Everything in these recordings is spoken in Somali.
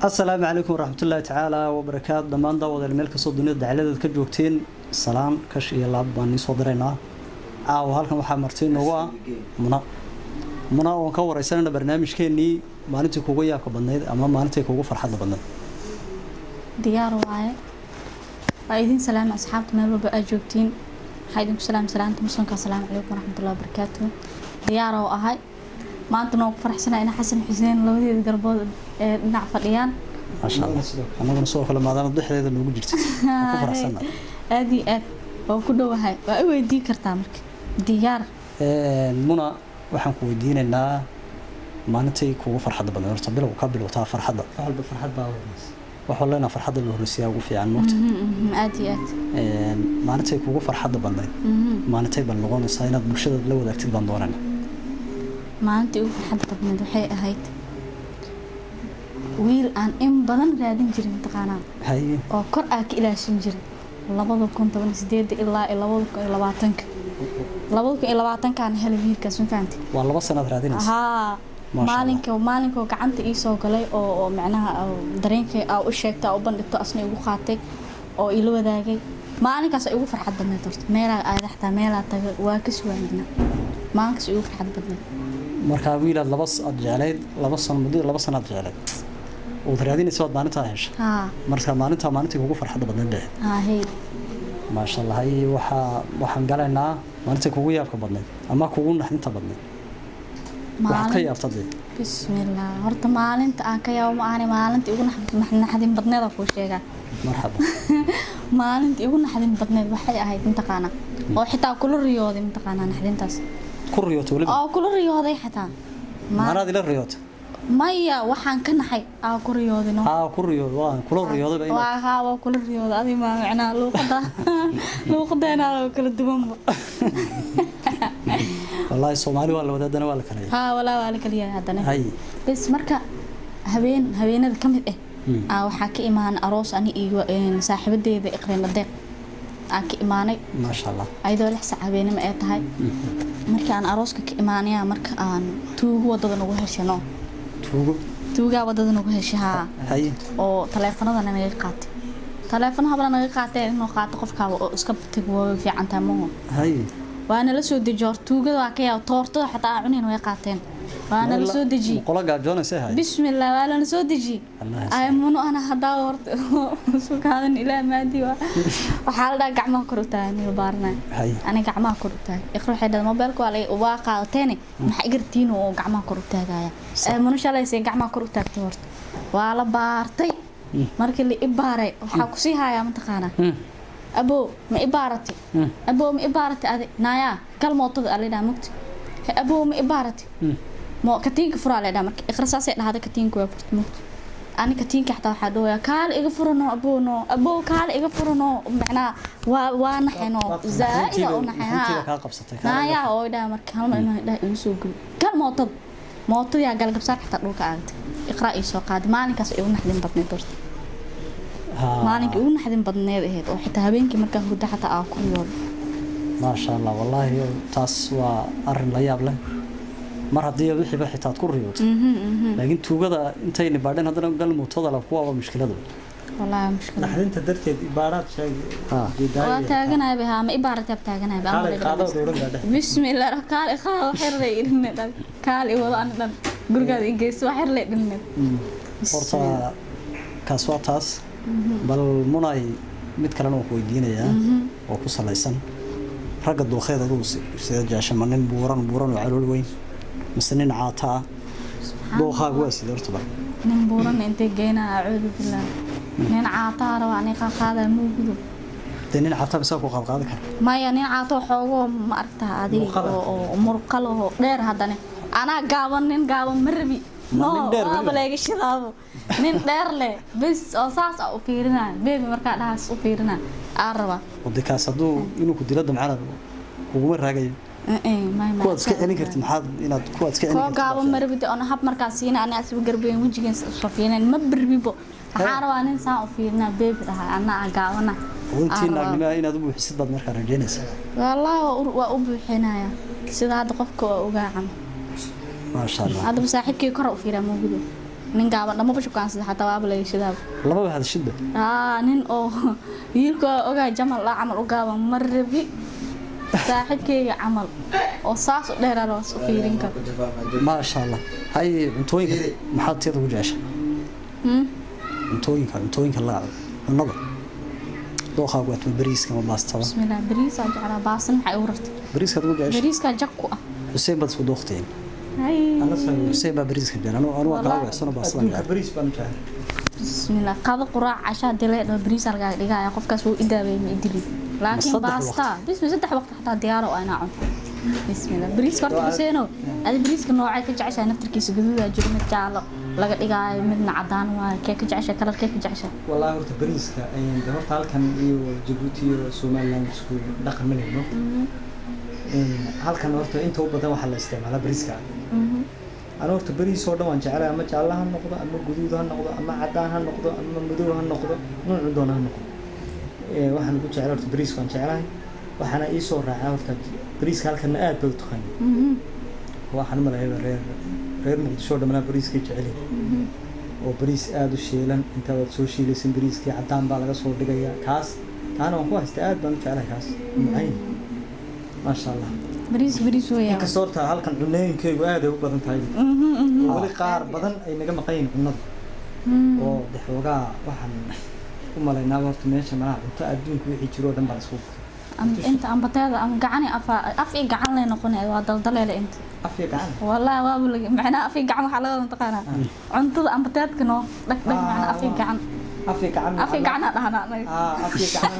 السلام عليكم ورحمة الله تعالى وبركاته دمان داود الملك صدني دعالة كجوكتين سلام كش يلا باني صدرنا وهالكم محمرتين هو منا وكور يسألنا برنامج كني ما أنت كوجيا كبنيد أما ما أنت كوجو فرحة بنيد ديار وعي وأيدين سلام أصحاب تمام بقى جوكتين حيدكم سلام تمسونك السلام عليكم ورحمة الله وبركاته ديار وأهاي ما أنت نوق فرح سنة أنا حسن حسين لو ذي قربوا نعرف الإيان ما شاء الله أنا بنصور لما هذا نضح هذا اللي موجود فرح سنة هذه وكله هاي وأودي كرتامك ديار منى waxaan ku weydiinaynaa maalintii kugu farxad badan horta bilow ka bilowtaa farxadda qalbi farxad baa wanaas waxa leena farxadda loo horsiyaa ugu fiican moogta aad maalintii kugu farxadda badan maalintii bal noqonaysaa inaad bulshada la wadaagtid baan doonana maalintii ugu farxadda badan waxay ahayd wiil aan in badan raadin jirin taqaanaa haye oo kor ka ilaashin jiray 2018 ilaa 2020 2020 كان هلا ويلك سن فهمتي والله بس أنا ثلاثين ها مالك وقعنت إيسو قلي أو معناها أو درينك أو إشيكتا أو بندقت أصني وخاتك أو إلو ذاكي مالك أصلا يوفر حد من درت ميلا أحتى ميلا واكس وعندنا مالك أصلا يوفر حد بدنا مركبي لا لبس أرجعلي لبس المدير لبس أنا أرجعلي وثلاثين سواد مانتها إيش ها مركب مانتها يوفر حد بدنا به هي ما شاء الله هاي وحن قالنا ما أنت كوجي أبغى بدنا أما كوجون نحن تبدنا واحد كي أبتدي بسم الله هرت مالنت أكيا ومعني مالنت يقول نحن حدين بدنا ذا كل شيء مرحبا مالنت يقول نحن بدنا وحي هاي منطقنا أو حتى كل الرياضي منطقنا نحن تاس كل رياضة ولا كل الرياضي حتى ما راضي للرياضة مايا وحن كنا حي كل رياضي نو كل رياضة كل الرياضة بين كل الرياضة هذه ما معناه لو قدنا كل الدوام والله الصومالي ولا ودادنا ولا كليه ولا كليه هذا هاي بس مركا هبين الكم waxaa ka imaan aroos ani iyo saaxiibadeeda iqreen adeeq ka imaanay ma sha Allah ayadoo lix saac habeenimo ay tahay markii aan arooska ka imaanaya marka aan tuugo wadada nagu heshano tuuga wadada nagu heshaa hay oo taleefanada naga qaatay taleefanaha naga qaatay inuu qaato qofka oo iska tago fiican taamo hay waana la soo dejiyo tuugada waa ka yaa toortada xataa cuneen way qaateen وانا لسو دجي قلقا جونس هاي بسم الله وانا لسو دجي اي منو انا هدا ورت سو كادن الى مادي وحال دا غعما كرتاني بارنا انا غعما كرتاي اخرو خيدا موبايلك علي waa qaadateen maxay gartiin oo gacma kortaagaya منو shalayse gacma kortaagto horta waa la baartay markii la ibaaray waxa ku sii haya mataqaana abo ma ibaarati adi naya kalmootada alida mugti abo ma ibaarati ما كتينك فرع على دامك إخرساس هذا كتينك ويبرتموت أنا كتينك حتى واحد ويا كال إغفرنا أبو كال إغفرنا معنا ونحنو زائد ونحنا نايا أو دامك هم إنه ده يسوق كل موطد يا قال قبصار حتى لو كعاد إقرأ يسوق قاد ما نكاس يقول نحدين بطني درت ما نك يقول نحدين بطني هذا وحتى هبينك مركه هدا حتى أكل يوم ما شاء الله والله تاس وأرن لا يابله mar hadii wixii ba xitaa ku riyood laakiin tuugada intay nibaadeen hadana gal mootada la kuwa waa mushkiladu wallahi mushkil naxdinta darteed ibaarad shay waa taaganaay baa ma ibaarad taaganaay baa bismillah qaal xirlay ilmada qaal wada aan dhan gurigada ingeys wax xirlay dhimay horta kaaswataas bal munay mid kale oo weydiinaya oo ku salaysan ragga dooqeeda sida jaashamanin buuran oo calool weyn مسنين عاطا دوخا قواسي درتبا نمبورن انت جينا اعوذ بالله نين عاطا رواني قاقادا مو غدو نين عاطا بس كو قادك ما يعني عاطا خوغو ما ارتا ادي او مرقله دheer hadane ana gaaban marbi no abaleega shidaabo nin dheer leh bis oo saas u fiirina beebi marka dhaas u fiirina araba wadikaas haduu inuu ku dilada macana kugu raagay kuwaad iska celin kartid maxaad inaad kuwaad iska celin kartid gaaban marbi oo hab markaasina ana asba garbeen wajigan safiineen ma birbibo waxaan rabaa nin saa u fiirina beebi dhaha ana gaabana intii naagnima inaad u buuxisid baad markaa rajeynaysaa wallahi waa u buuxinaya sida hada qofka oo uga cam ما شاء الله هذا بصاحبكي كره في موجود nin gaaban dhamo basho kaan saddex xataa waaba laga shidaa laba hada shida nin oo wiilka ogaa jamal la amal u gaaban marrabi saaxibkeyga camal oo saas u dheeraado soo fiirin kar ma sha Allah hay cuntooyinka maxaad teeda ku jeceshay cuntooyinka la cunada dooqaagu waa bariiska ma baasta bismillah bariis aan jeclaa baasan maxay u rartay bariiska aad ku jeceshay bariiska jakku ah Hussein bad isku doqteen hay Hussein baa bariiska jecel anu kala weesano baasta bariis baan jecel bismillah qado quraac cashaa dilay bariis laga dhigaya qofkaas uu idaabay ma idili laakiin baasta bismillah saddex waqti xataa diyaar oo ana cun bismillah bariis horta Husseino adi bariiska noocay ka jeceshay naftirkiisa gaduuda jiro mid jaalo laga dhigaayo midna cadaan waa ka jeceshay kalarka ka jeceshay wallahi horta bariiska ay horta halkan iyo Djibouti iyo Somaliland isku dhaqan ma leeyahay halkan horta inta u badan waxa la isticmaalaa bariiska ana horta bariis oo dhan waan jecelahay ama jaalaha noqdo ama guduud ha noqdo ama cadaan ha noqdo ama madow ha noqdo nooc doona ha noqdo waxaan ku jecelahay horta bariis waan jecelahay waxaana ii soo raacay horta bariiska halkan aad baa u taqaan waxaan maleeyahay reer Muqdisho dhamana bariiska jecelahay oo bariis aad u sheelan inta wad soo shiilaysan bariiskii cadaan baa laga soo dhigayaa kaas taana waan ku haystaa aad baan u jecelahay kaas macaan ما شاء الله bariis weeyaa ka soo taa halkan cunooyinkaygu aad ay u badan tahay wali qaar badan ay naga maqayn cunada oo dhaxoogaa waxaan u maleynaa horta meesha malaha cunto adduunka wixii jiro dhan baa isku inta ambateeda am gacani af ay gacan leh noqonay waa daldaleele inta af ay gacan wallahi waa macna af ay gacan waxa laga taqaana cuntada ambateedka noo dhag macna af ay gacan af ay gacan dhahana af ay gacan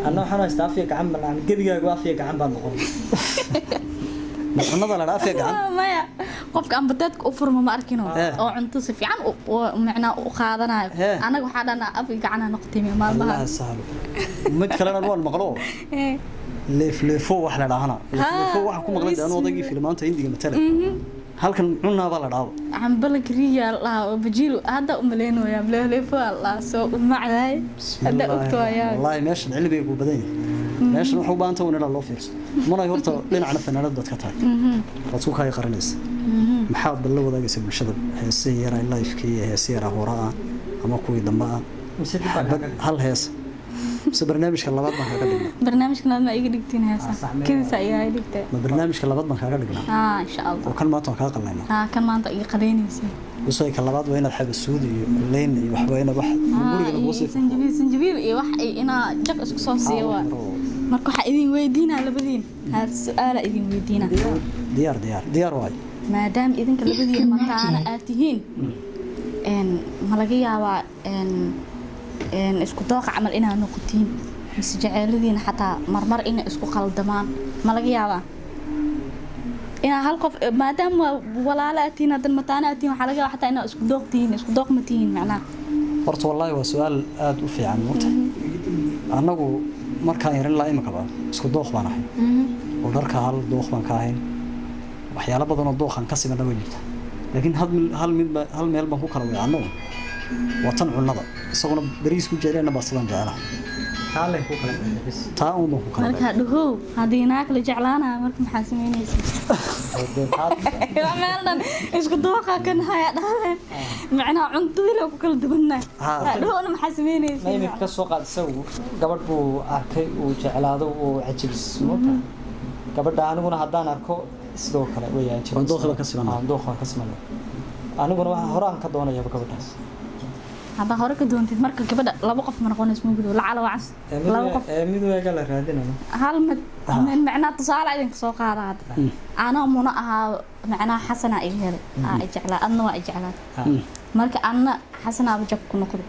أنا حنا استعفي كعم بنا قبل جاوا في كعم بنقول. cunada la dhaafay gacan maya qofka aan badadka u furmo ma arkino oo cunto si fiican oo macna u qaadanayo anaga waxa dhana af gacan noqtay maalmaha Allah sahlo mid kale aan maqlo leefo wax la dhaahana leefo wax ku maqlay aan wadagii filmaanta Hindiga matala halkan cunada la dhaabo aan balag riyaal la bajiilo hada u maleynaya leefo Allah soo u macday hada ogtooya wallahi meesha cilmiga ugu badan yahay meesha wuxuu u baahan tahay in la fiirso mana horta dhinacna fanaanad dadka tahay dadku ka qaranaysa maxaa bal wadaagaysa bulshada heesay yara life-kii heesay yara horaa ama kuwii damba hal hees barnaamijka labaad baan kaga dhignaa barnaamijka labaad ma iga dhigtiin heesa kidisa ayaa iga dhigtay barnaamijka labaad baan kaga dhignaa insha Allah oo kan maanta ka qalnayna kan maanta iga qadeynaysa وصاي كلابات وين الحب السعودي لين وحوينا واحد guriga وصف sanjibiil iyo wax ay ina jag isku soo siiyo marka waxa idin weydiinaa labadiin hal su'aal idin weydiinaa diyaar waay maadaam idinka labadiin mataana aad tihiin ma laga yaabaa isku dooqa camal inaad noqotiin mise jaceeladiina xataa marmar in isku qaldamaan ma laga yaabaa ina hal qof maadaama walaala atiin hadan mataana atiin waxa laga yaabaa xataa inaad isku dooqtiin isku dooqmatiin macnaa horta wallahi waa su'aal aad u fiican horta anagu markaan yarin la imika baa isku dooq baan ahay oo dharka hal dooq baan ka ahay waxyaalo badan oo dooqan ka siman laga jirta laakiin hal meel baan ku kala weeyano watan cunada isaguna bariis ku jeerayna baaslan jecelahay taale ku kala bixis taa uu ku kala marka dhaho hadii naag la jeclaana marka maxaa sameynaysaa meeldan isku dooqa kan haya dhaleen macna cuntadii la ku kala duwanaa dhaho maxaa sameynaysaa ma ka soo qaadsaw gabadh buu arkay uu jeclaado uu cajibis moota gabadha aniguna hadaan arko sidoo kale way cajibis dooqa ka siman aniguna waxa horaan ka doonaya gabadhaas hada hore ka doontid marka gabadha laba qof ma noqonays ma gudo lacala wacas laba qof mid weega la raadinayno hal mid macna tusaale idin soo qaadaad ana muna aha macna xasana ay helay jeclaa adna waa jeclaa marka anna xasana aba jab ku noqdo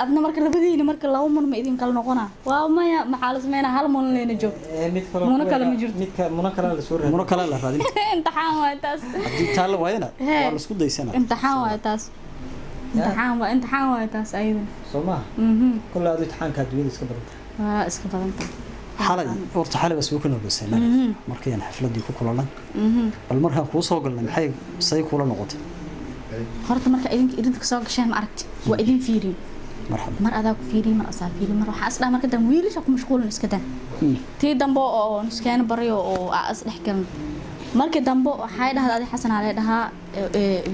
adna marka labadiina marka laba mun ma idin kala noqona waa maya maxaa la sameeyna hal mun leena joog muna kala ma jirto muna kala la soo raadin muna kala la raadin imtixaan waa taas hadii taal waayna waa la isku daysana imtixaan waa taas امتحان واتاس ايضا سوما كل هذا امتحان كان دويد اسك بدنت اسك بدنت xalay horta xalay bas uu ka noqosay markii aan xafladii ku kulanay bal markaan ku soo galnay maxay say kula noqotay horta marka idinka soo gashay ma aragti waa idin fiirin marxaba mar adaa ku fiirin mar asaa fiirin mar waxa asla marka dan wiilasha ku mashquulin iska dan tii dambo oo iskeen bariyo oo as dhex galan markii dambe waxay dhahday adi xasan aa dhahaa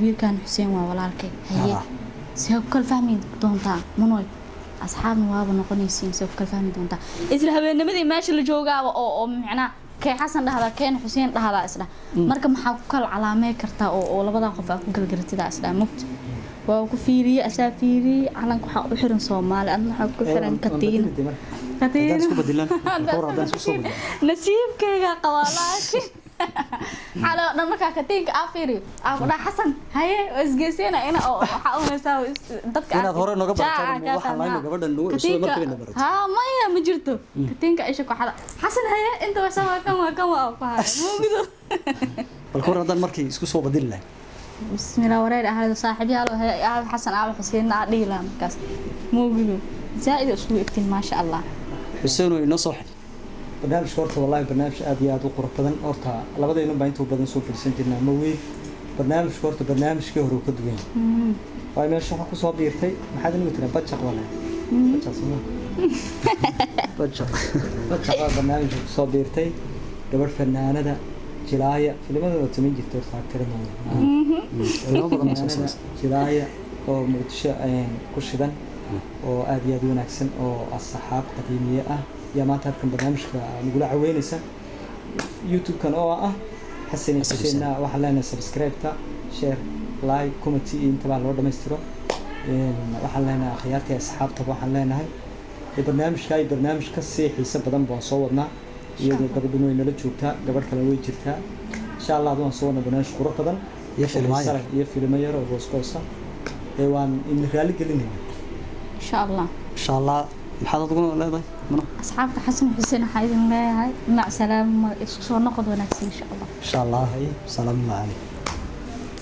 wiilkan xuseen waa walaalkay haye see ku kala fahmi doontaa munoy asxaabna waaba noqonaysiin see ku kala fahmi doontaa isla habeennimadii meesha la joogaaba oo macnaa kay xasan dhahdaa keen xuseen dhahdaa isla marka maxaa ku kala calaamay kartaa oo labada qof ku galgartida isla mugti waa ku fiiriye asaa fiiriye calanka waxa u xiran Soomaali adna waxa ku xiran katiin isku badilan hadaan isku soo badilan nasiibkayga qawaalaashi xalo dhan marka katiinka afiiri aa xasan haye isgeesina ina waxa u meesaa dadka inaad hore noga bartaan waxa layna gabadhan noo soo markayna barato ha maya ma jirto katiinka isha ku xada xasan haye inta waa kan waa ku hayo muugido bal hore hadaan markii isku soo badilan بسم الله وريد أهل صاحبي هذا حسن أبو حسين نادي لا مكاس مو بيقول زائد أسبوع كتير ما شاء الله حسين وينصح برنامج شورت والله برنامج أبي أدو قرب بدن أرتا لبدا ينوم بينتو بدن سوق السنتين موي برنامج شورت برنامج كهرو كدوين واي من الشرح كو صوب يرتي ما حد نمتنا بتشق ولا بتشق سمو بتشق برنامج صوب يرتي قبل فنانة ده جلاية فيلمنا لو تمين جت تورث كريمة جلاية أو مقدشة كشدن أو أدي دون أكسن أو الصحاب قديمية يا ما تعرف كم برنامج نقول عوينسة يوتيوب كان أو حسين حسينا وحلنا سبسكرايب تا شير لايك كومنتي تبع الورد مسترو وحلنا خيارتي أصحاب طبعا حلنا هاي البرنامج هاي برنامج كسي حساب بدن بنصورنا iyadoo gabadhu way nala joogtaa gabadh kale way jirtaa insha Allah waan soo nabanaash qurux badan iyo fiilmo yar oo gooskoosa waan in raali gelinayna insha Allah maxaad ugu leedahay asxaabta xasan xuseen xaydin leeyahay mac salaam isku soo noqod wanaagsan insha Allah salaamu alaykum